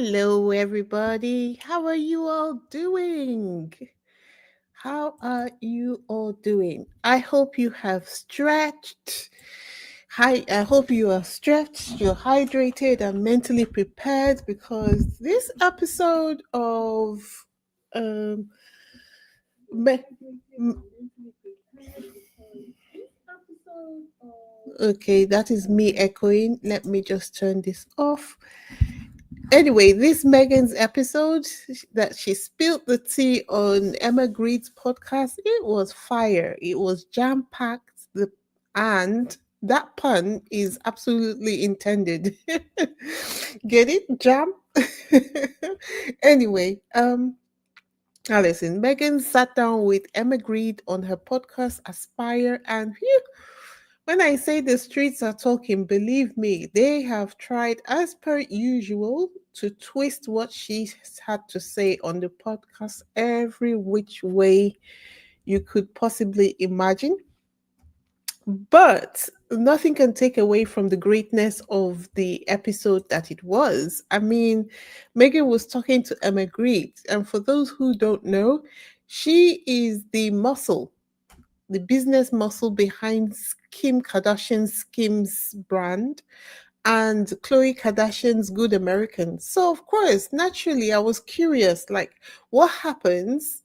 Hello, everybody. How are you all doing? How are you all doing? I hope you have stretched. Hi, I hope you are stretched, you're hydrated, and mentally prepared because this episode of um me- m- okay, that is me echoing. Let me just turn this off. Anyway, this Megan's episode that she spilled the tea on Emma Grede's podcast, it was fire. It was jam packed. And that pun is absolutely intended. Get it? Jam. Anyway, Alison, Megan sat down with Emma Grede on her podcast Aspire, and phew, when I say the streets are talking, believe me, they have tried as per usual to twist what she had to say on the podcast every which way you could possibly imagine. But nothing can take away from the greatness of the episode that it was. I mean, Megan was talking to Emma Grede, and for those who don't know, she is the business muscle behind Kim Kardashian's Skims brand and Khloe Kardashian's Good American. So, of course, naturally, I was curious like, what happens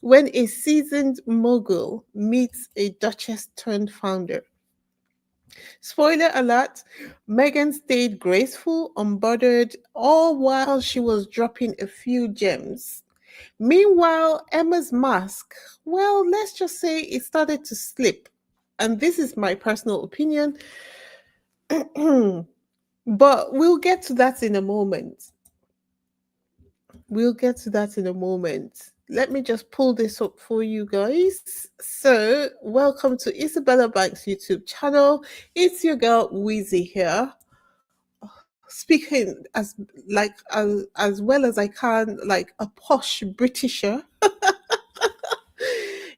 when a seasoned mogul meets a duchess turned founder? Spoiler alert, Megan stayed graceful, unbothered, all while she was dropping a few gems. Meanwhile, Emma's mask, well, let's just say it started to slip. And this is my personal opinion, but we'll get to that in a moment. We'll get to that in a moment. Let me just pull this up for you guys. So, welcome to Isabella Banks YouTube channel. It's your girl Wheezy here, speaking as well as I can, like a posh Britisher.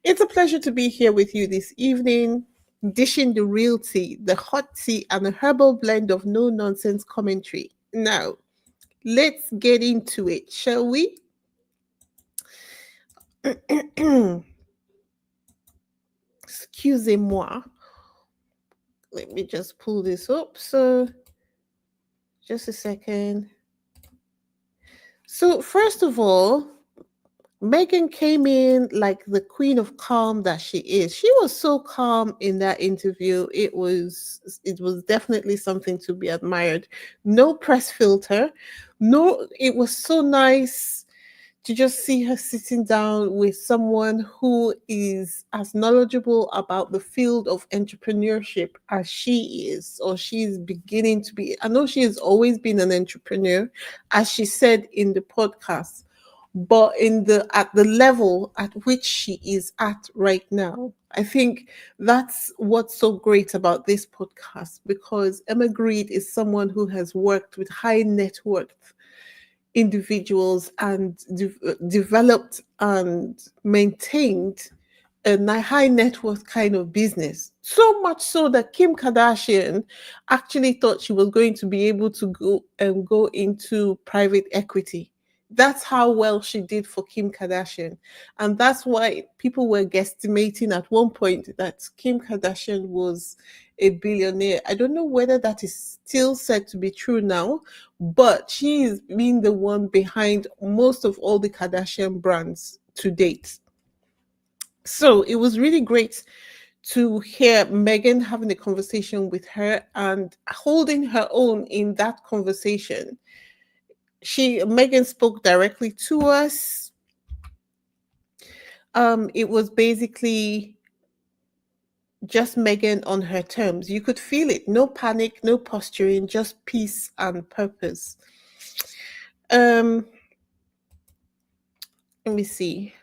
It's a pleasure to be here with you this evening, dishing the real tea, the hot tea, and a herbal blend of no nonsense commentary. Now, let's get into it, shall we? Excusez-moi. Let me just pull this up. So, just a second. So, first of all, Megan came in like the queen of calm that she is. She was so calm in that interview. It was definitely something to be admired. No press filter. No, it was so nice to just see her sitting down with someone who is as knowledgeable about the field of entrepreneurship as she is, or she's beginning to be. I know she has always been an entrepreneur, as she said in the podcast, but in the at the level at which she is at right now. I think that's what's so great about this podcast, because Emma Grede is someone who has worked with high net worth individuals and developed and maintained a high net worth kind of business. So much so that Kim Kardashian actually thought she was going to be able to go into private equity. That's how well she did for Kim Kardashian. And that's why people were guesstimating at one point that Kim Kardashian was a billionaire. I don't know whether that is still said to be true now, but she is being the one behind most of all the Kardashian brands to date. So it was really great to hear Megan having a conversation with her and holding her own in that conversation. Megan spoke directly to us. It was basically just Megan on her terms. You could feel it. No panic, no posturing, just peace and purpose. Um, Let me see.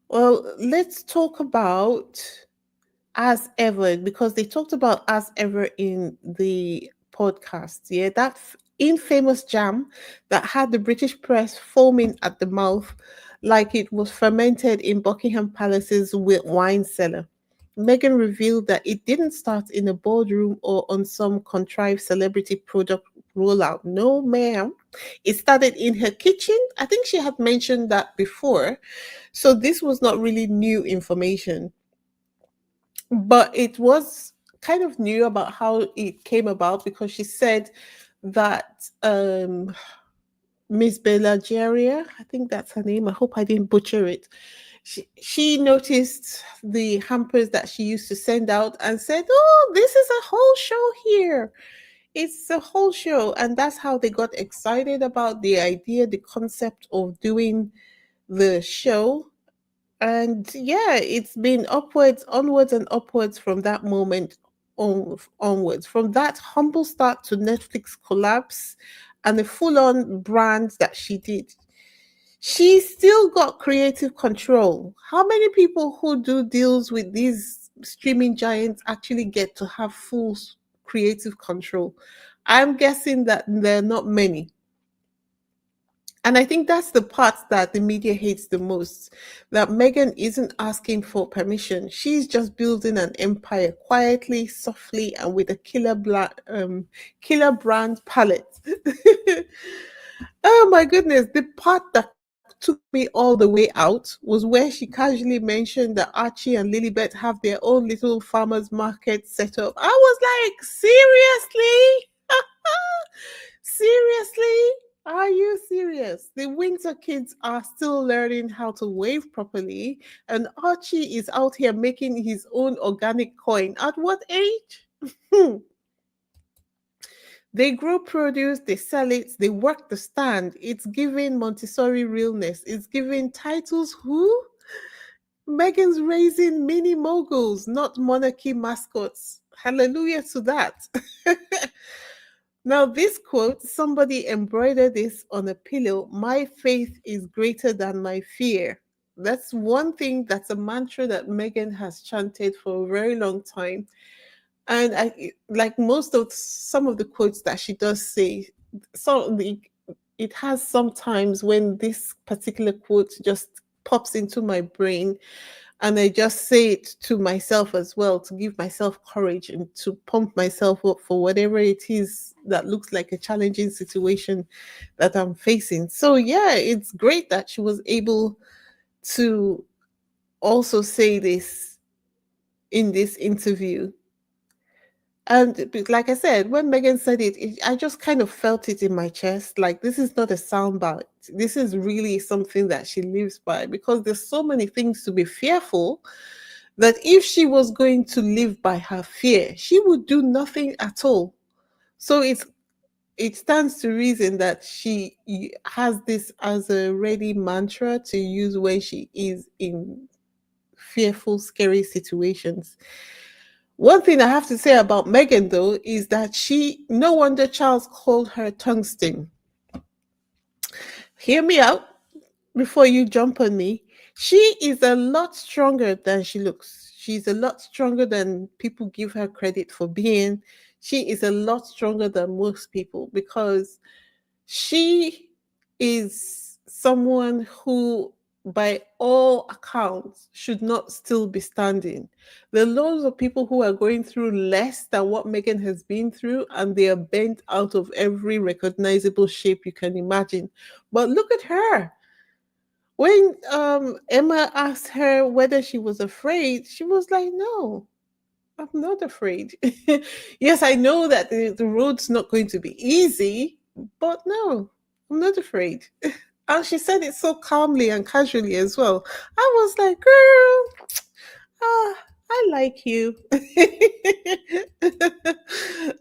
Well, let's talk about as ever, because they talked about as ever in the podcast. Yeah, that infamous jam that had the British press foaming at the mouth like it was fermented in Buckingham Palace's wine cellar. Meghan revealed that it didn't start in a boardroom or on some contrived celebrity roll out. No, ma'am. It started in her kitchen. I think she had mentioned that before. So this was not really new information, but it was kind of new about how it came about because she said that Miss Bellageria, I think that's her name. I hope I didn't butcher it. She noticed the hampers that she used to send out and said, "Oh, this is a whole show here. It's a whole show." And that's how they got excited about the idea, the concept of doing the show. And yeah, it's been upwards, onwards, and upwards from that moment onwards. From that humble start to Netflix collapse and the full on brand that she did, she still got creative control. How many people who do deals with these streaming giants actually get to have full creative control? I'm guessing that there are not many. And I think that's the part that the media hates the most, that Megan isn't asking for permission. She's just building an empire quietly, softly, and with a killer brand palette. Oh my goodness. The part that took me all the way out was where she casually mentioned that Archie and Lilibet have their own little farmers market set up. I was like, seriously? Seriously? Are you serious? The winter kids are still learning how to wave properly, and Archie is out here making his own organic coin. At what age? Hmm. They grow produce, they sell it, they work the stand. It's giving Montessori realness. It's giving titles. Who? Megan's raising mini moguls, not monarchy mascots. Hallelujah to that. Now, this quote, somebody embroidered this on a pillow. My faith is greater than my fear. That's one thing, that's a mantra that Megan has chanted for a very long time. And I like most of some of the quotes that she does say, so it has sometimes when this particular quote just pops into my brain and I just say it to myself as well to give myself courage and to pump myself up for whatever it is that looks like a challenging situation that I'm facing. So yeah, it's great that she was able to also say this in this interview. And like I said, when Megan said I just kind of felt it in my chest. Like, this is not a soundbite. This is really something that she lives by because there's so many things to be fearful that if she was going to live by her fear, she would do nothing at all. So it stands to reason that she has this as a ready mantra to use when she is in fearful, scary situations. One thing I have to say about Megan, though, is that no wonder Charles called her tungsten. Hear me out before you jump on me. She is a lot stronger than she looks. She's a lot stronger than people give her credit for being. She is a lot stronger than most people because she is someone who, by all accounts, should not still be standing. There are loads of people who are going through less than what Megan has been through, and they are bent out of every recognizable shape you can imagine. But look at her. When Emma asked her whether she was afraid, she was like, "No, I'm not afraid." Yes, I know that the road's not going to be easy, but no, I'm not afraid. And she said it so calmly and casually as well. I was like, girl, ah, I like you.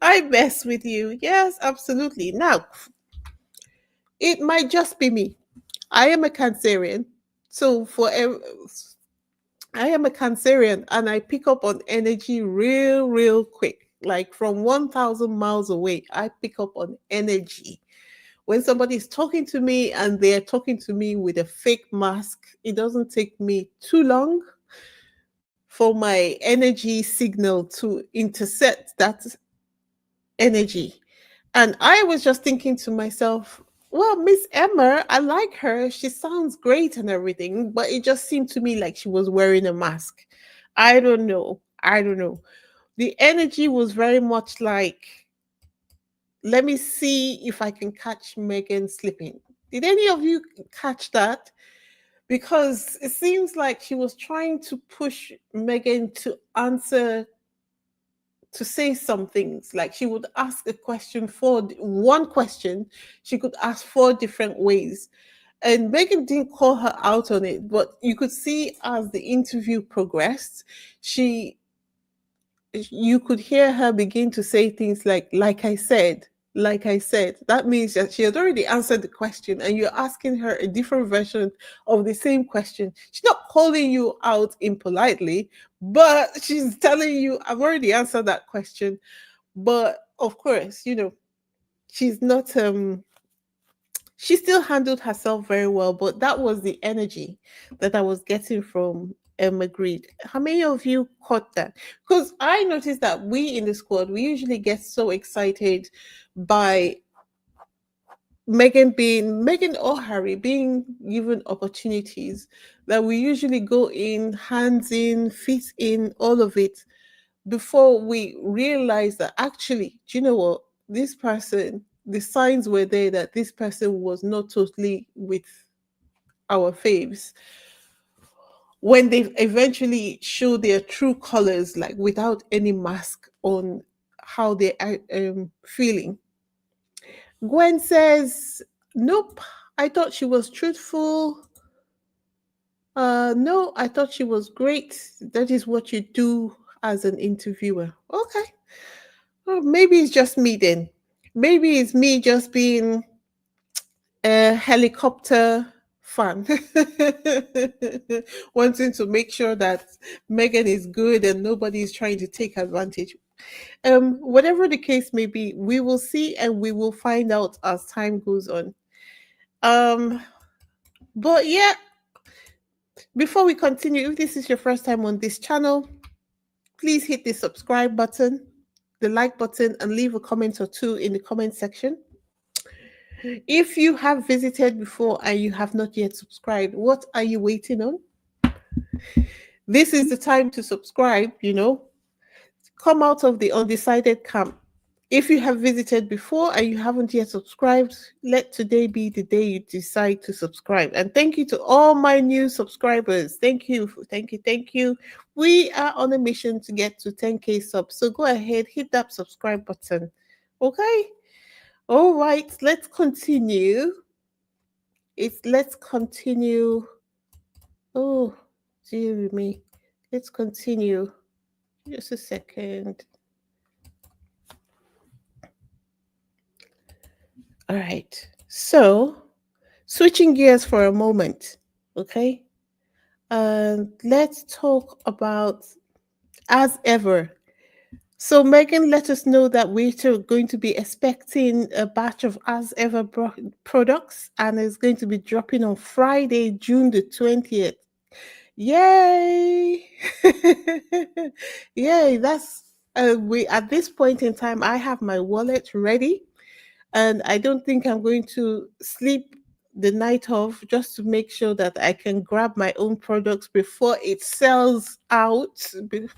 I mess with you. Yes, absolutely. Now, it might just be me. I am a Cancerian. So I am a Cancerian and I pick up on energy real quick. Like from 1,000 miles away, I pick up on energy. When somebody is talking to me and they're talking to me with a fake mask, it doesn't take me too long for my energy signal to intercept that energy. And I was just thinking to myself, well, Miss Emma, I like her. She sounds great and everything, but it just seemed to me like she was wearing a mask. I don't know. I don't know. The energy was very much like Let me see if I can catch Megan slipping. Did any of you catch that? Because it seems like she was trying to push Megan to answer, to say some things. Like she would ask a question for one question, she could ask four different ways. And Megan didn't call her out on it, but you could see as the interview progressed, she you could hear her begin to say things like I said, like I said. That means that she had already answered the question and you're asking her a different version of the same question. She's not calling you out impolitely, but she's telling you, I've already answered that question. But of course, she's not she still handled herself very well, but that was the energy that I was getting from Emma Grede. How many of you caught that? Because I noticed that we in the squad, we usually get so excited by Megan or Harry being given opportunities that we usually go in, hands in, feet in, all of it before we realize that actually, do you know what? This person, the signs were there that this person was not totally with our faves. When they eventually show their true colors, like without any mask on how they are feeling. Gwen says, nope, I thought she was truthful. No, I thought she was great. That is what you do as an interviewer. Okay. Oh, maybe it's just me then. Maybe it's me just being a helicopter fan, wanting to make sure that Megan is good and nobody is trying to take advantage. Whatever the case may be, we will see and we will find out as time goes on. Um, but yeah, before we continue, if this is your first time on this channel, please hit the subscribe button, the like button, and leave a comment or two in the comment section. If you have visited before and you have not yet subscribed, what are you waiting on? This is the time to subscribe, come out of the undecided camp. If you have visited before and you haven't yet subscribed, let today be the day you decide to subscribe. And thank you to all my new subscribers. Thank you, thank you, thank you. We are on a mission to get to 10K subs. So go ahead, hit that subscribe button. Okay? All right, let's continue. Let's continue. Oh, dear me. Let's continue. Just a second. All right. So, switching gears for a moment, okay? Let's talk about as ever. So, Megan let us know that we're going to be expecting a batch of as ever products, and it's going to be dropping on Friday, June the 20th. Yay! Yay! That's we at this point in time. I have my wallet ready, and I don't think I'm going to sleep the night off just to make sure that I can grab my own products before it sells out. And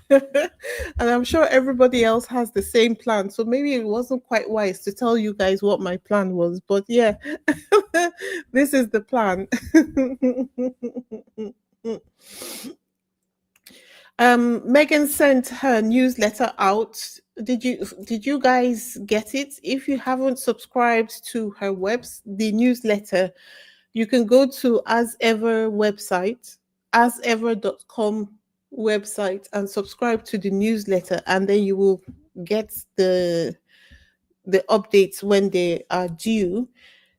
I'm sure everybody else has the same plan. So maybe it wasn't quite wise to tell you guys what my plan was. But yeah, this is the plan. Megan sent her newsletter out. Did you guys get it? If you haven't subscribed to her the newsletter, you can go to as ever website, asever.com website, and subscribe to the newsletter, and then you will get the updates when they are due.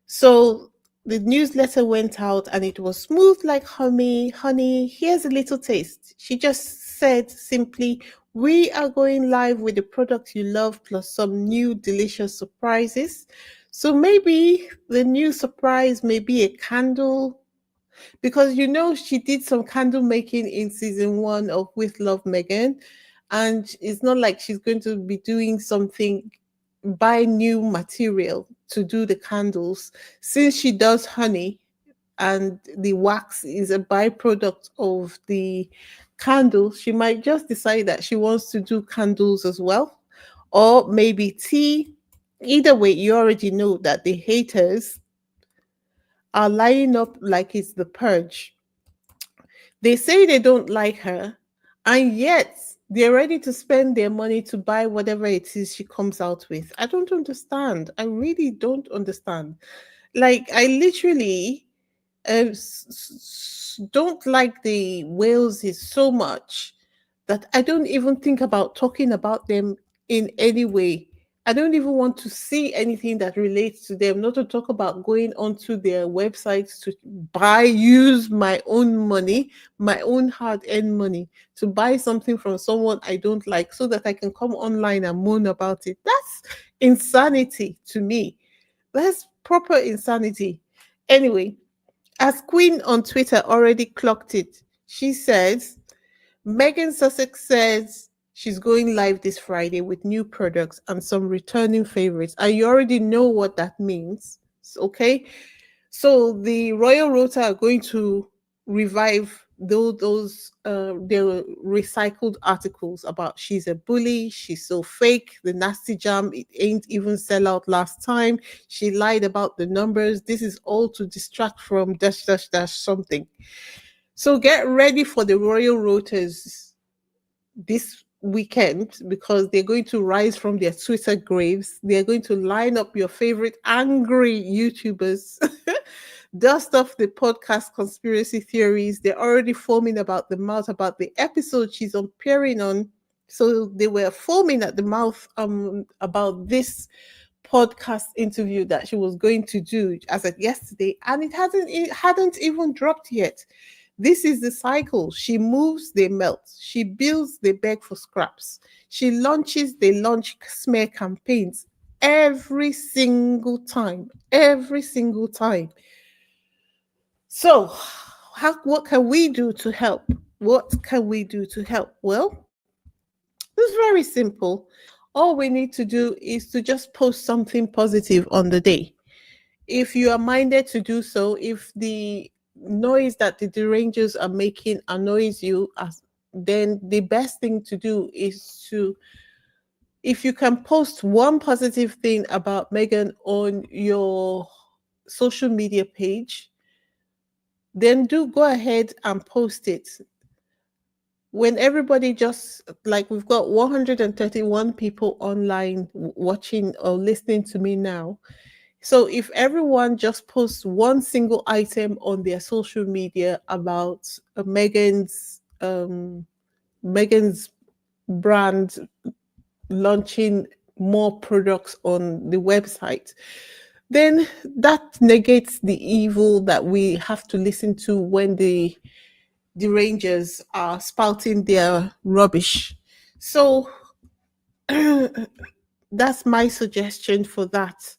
So the newsletter went out and it was smooth like honey. Honey, here's a little taste. She just said simply, we are going live with the product you love plus some new delicious surprises. So maybe the new surprise may be a candle, because she did some candle making in season 1 of With Love Megan, and it's not like she's going to be doing something, buy new material to do the candles. Since she does honey and the wax is a byproduct of the candle, she might just decide that she wants to do candles as well, or maybe tea. Either way, you already know that the haters are lining up like it's the purge. They say they don't like her, and yet they're ready to spend their money to buy whatever it is she comes out with. I don't understand. I really don't understand. Like, I literally don't like the Waleses so much that I don't even think about talking about them in any way. I don't even want to see anything that relates to them, not to talk about going onto their websites to use my own money, my own hard earned money, to buy something from someone I don't like so that I can come online and moan about it. That's insanity to me. That's proper insanity. Anyway, as Queen on Twitter already clocked it, she says, Megan Sussex says she's going live this Friday with new products and some returning favorites. And you already know what that means. Okay. So the Royal Rota are going to revive those their recycled articles about she's a bully, she's so fake, the nasty jam, it ain't even sell out last time. She lied about the numbers. This is all to distract from dash dash dash something. So get ready for the Royal Rotas this weekend because they're going to rise from their Twitter graves. They're going to line up your favorite angry YouTubers, dust off the podcast conspiracy theories. They're already foaming about the mouth about the episode she's appearing on. So they were foaming at the mouth about this podcast interview that she was going to do as of yesterday, and it hadn't even dropped yet. This is the cycle. She moves, they melt. She builds, they beg for scraps. She launches, they launch smear campaigns every single time. Every single time. So, what can we do to help? What can we do to help? Well, it's very simple. All we need to do is to just post something positive on the day. If you are minded to do so, if the noise that the derangers are making annoys you, then the best thing to do is to, if you can post one positive thing about Meghan on your social media page, then do go ahead and post it. When everybody just, like, we've got 131 people online watching or listening to me now. So if everyone just posts one single item on their social media about Megan's brand launching more products on the website, then that negates the evil that we have to listen to when the Rangers are spouting their rubbish. So that's my suggestion for that.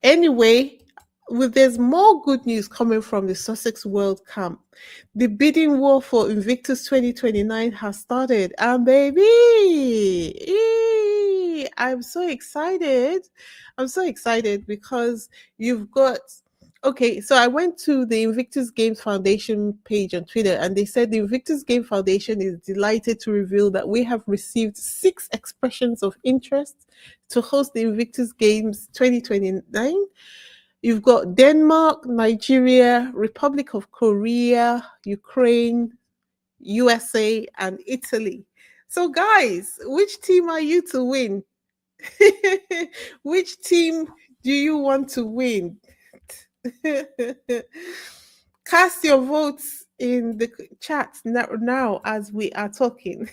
Anyway, there's more good news coming from the Sussex World Camp. The bidding war for Invictus 2029 has started, and baby, I'm so excited. I'm so excited because you've got. Okay, so I went to the Invictus Games Foundation page on Twitter, and they said the Invictus Game Foundation is delighted to reveal that we have received 6 expressions of interest to host the Invictus Games 2029. You've got Denmark, Nigeria, Republic of Korea, Ukraine, USA, and Italy. So, guys, which team are you to win? Which team do you want to win? Cast your votes in the chat now as we are talking.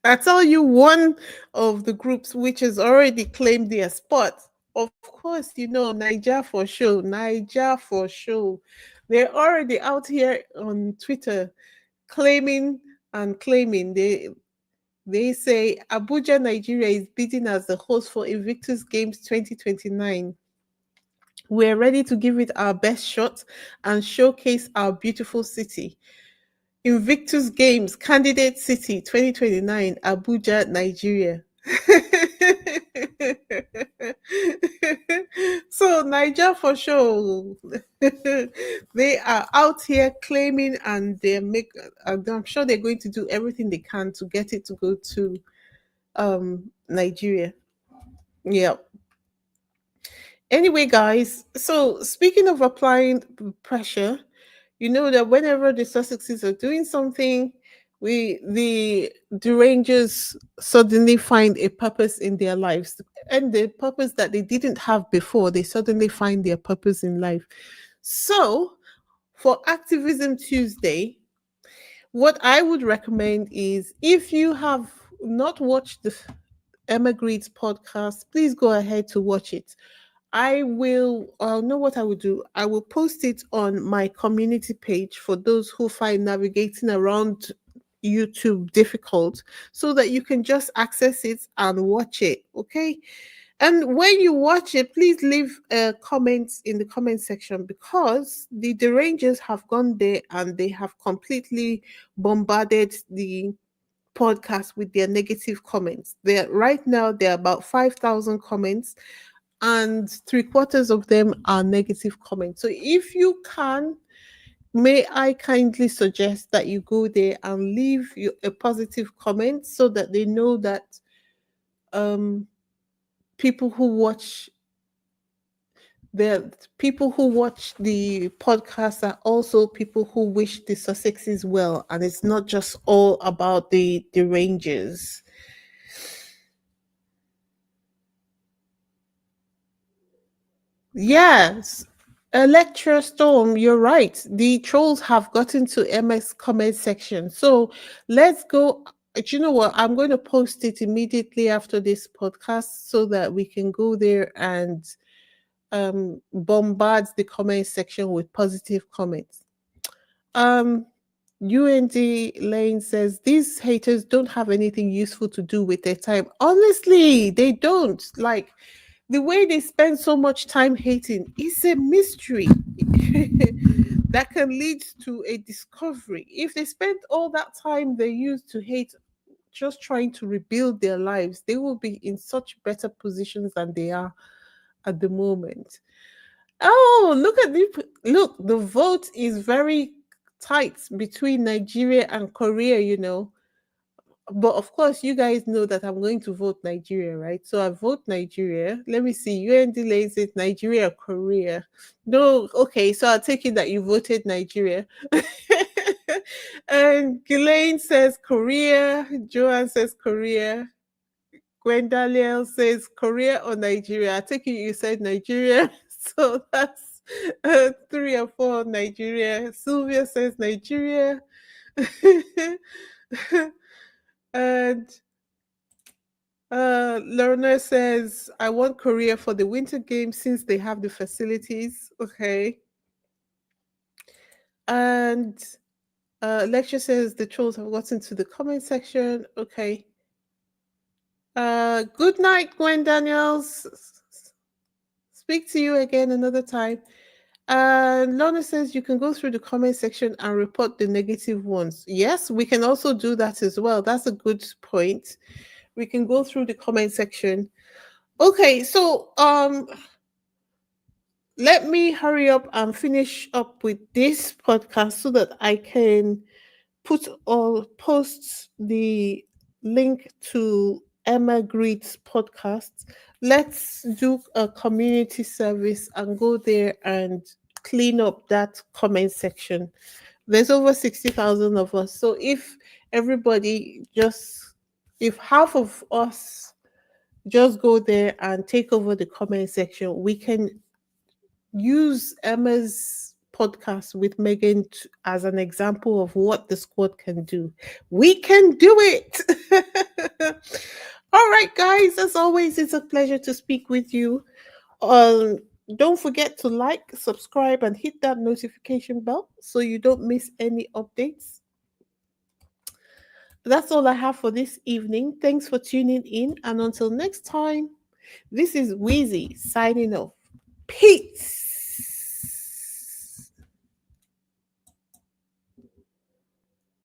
I tell you, one of the groups which has already claimed their spot. Of course, you know, Niger for show. Niger for show. They're already out here on Twitter claiming and claiming. They say Abuja, Nigeria is bidding as the host for Invictus Games 2029. We're ready to give it our best shot and showcase our beautiful city. Invictus Games Candidate City 2029, Abuja, Nigeria. So Niger for sure. They are out here claiming, and I'm sure they're going to do everything they can to get it to go to Nigeria. Yeah. Anyway, guys, so speaking of applying pressure, you know that whenever the Sussexes are doing something, the Rangers suddenly find a purpose in their lives, and the purpose that they didn't have before, they suddenly find their purpose in life. So, for Activism Tuesday, what I would recommend is if you have not watched the Emma Grede's podcast, please go ahead to watch it. I'll know what I will do. I will post it on my community page for those who find navigating around YouTube difficult so that you can just access it and watch it. Okay. And when you watch it, please leave comments in the comment section because the derangers have gone there and they have completely bombarded the podcast with their negative comments. There right now there are about 5,000 comments and three-quarters of them are negative comments. So if you can, may I kindly suggest that you go there and leave a positive comment so that they know that um, people who watch the podcast are also people who wish the Sussexes well, and it's not just all about the Rangers. Yes, Electra Storm, you're right. The trolls have gotten to MS comment section. So let's go. Do you know what? I'm going to post it immediately after this podcast so that we can go there and bombard the comment section with positive comments. Um, UND Lane says these haters don't have anything useful to do with their time. Honestly, they don't. Like the way they spend so much time hating is a mystery that can lead to a discovery. If they spent all that time they used to hate just trying to rebuild their lives, they will be in such better positions than they are at the moment. Oh, look, the vote is very tight between Nigeria and Korea, you know. But of course, you guys know that I'm going to vote Nigeria, right? So I vote Nigeria. Let me see. UND lays it Nigeria, Korea. No, okay. So I'll take it that you voted Nigeria. And Ghislaine says Korea. Joanne says Korea. Gwendaliel says Korea or Nigeria. I take it you said Nigeria. So that's three or four Nigeria. Sylvia says Nigeria. And Lorna says, I want Korea for the Winter Games since they have the facilities. Okay. And Lecture says the trolls have gotten to the comment section. Okay. Good night, Gwen Daniels. Speak to you again another time. And Lorna says you can go through the comment section and report the negative ones. Yes, we can also do that as well. That's a good point. We can go through the comment section. Okay, so let me hurry up and finish up with this podcast so that I can put or post the link to Emma Greed's podcast. Let's do a community service and go there and clean up that comment section. There's over 60,000 of us. So if half of us just go there and take over the comment section, we can use Emma's podcast with Megan as an example of what the squad can do. We can do it. All right, guys. As always, it's a pleasure to speak with you. Um, don't forget to like, subscribe, and hit that notification bell so you don't miss any updates. That's all I have for this evening. Thanks for tuning in, and until next time, this is Wheezy signing off. Peace.